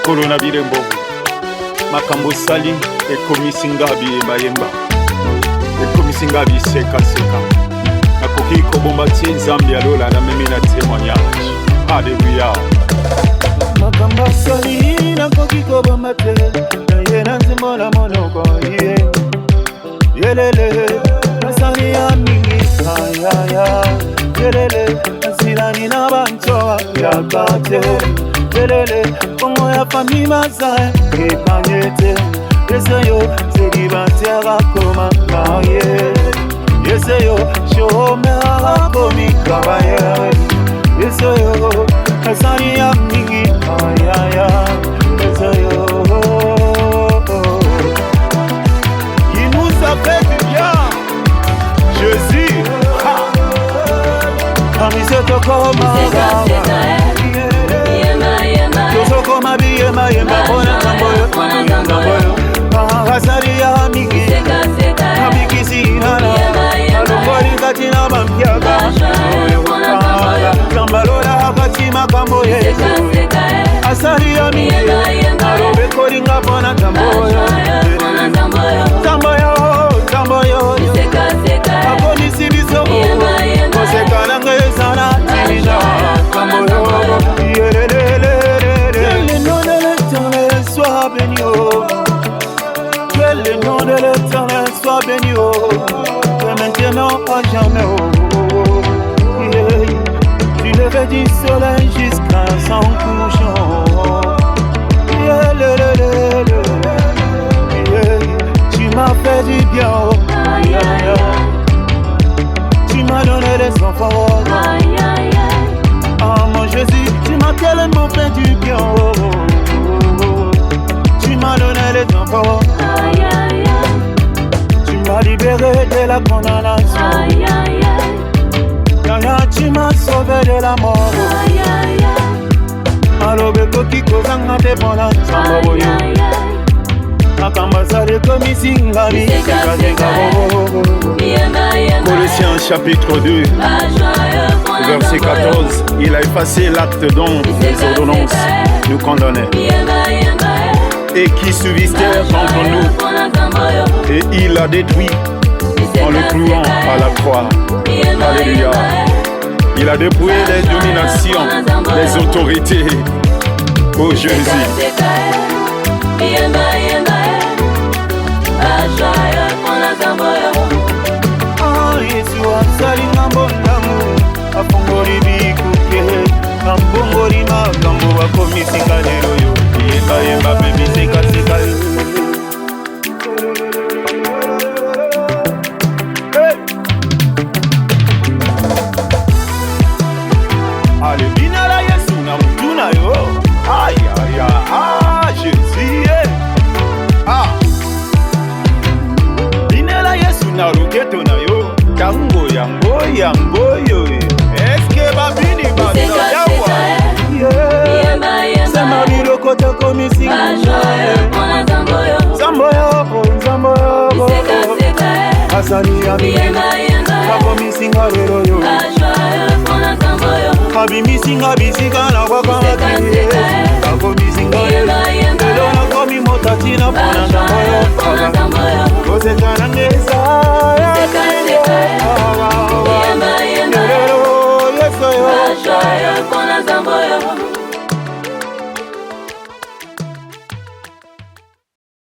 mokolo na bilembo makambo sali ekomisi nga biyembayemba ekomisi nga bisekaseka nakoki kobomba tie nzambe alola na memi na témoignage. Alléluia. Makambo sali nakoki kobomba te naye na nzembo na monoko ye yelele nasali ya mingi ayaya yelele nasilani na banto ya kate yelele kongo ya fami maza epanyete yeseyo selibatiara koma maye yeseyo shomera komi kabaye yeseyo nasali ya mingi ayaya yeseyo. Il nous a fait du bien Jésus. Amise tokoma tokoma biyema yemba bona tamboyo asari ya mingi abikisi nana alongoli kati na bampiaga tambalola kati makambo yesu asari ya mingi alobe kolinga bona tamboyo tamboyo akomisi biso kosekana ngezana timina tamboyo yelelelele. Que le nom de l'Éternel soit béni, que le nom de l'Éternel soit béni, que maintenant à jamais. Tu levais du soleil jusqu'à son couchant. Tu m'as fait du bien, tu m'as donné les enfants. Ah mon Jésus, tu m'as tellement fait du bien. Tu m'as donné les enfants. Tu m'as libéré de la condamnation. Tu m'as sauvé de la mort. Alobeko kiko zanga te bona samba boyo. Colossiens chapitre 2 verset 14. Il a effacé l'acte dont les ordonnances nous condamnaient et qui subsistait contre nous, et il l'a détruit en le clouant à la croix. Alléluia. Il a dépouillé les dominations, les autorités. Oh Jésus. Yesu asali ngambo ndamu afungoli bikuke ambongoli makambo akomisika lelo yo yemba bebisekaseka alebina la Yesu na mutu na yo ayaya Jésus Yesu na roketo na yo tango yango yo eske babini bazayawa sema biloko tokomisi zamboyo asali ya mingi akomisinga lelo yo abimisinga bisika na kwakamati akomisinga lelo nakomi motatina pona zamboyo kosekana ngeza Zamboyo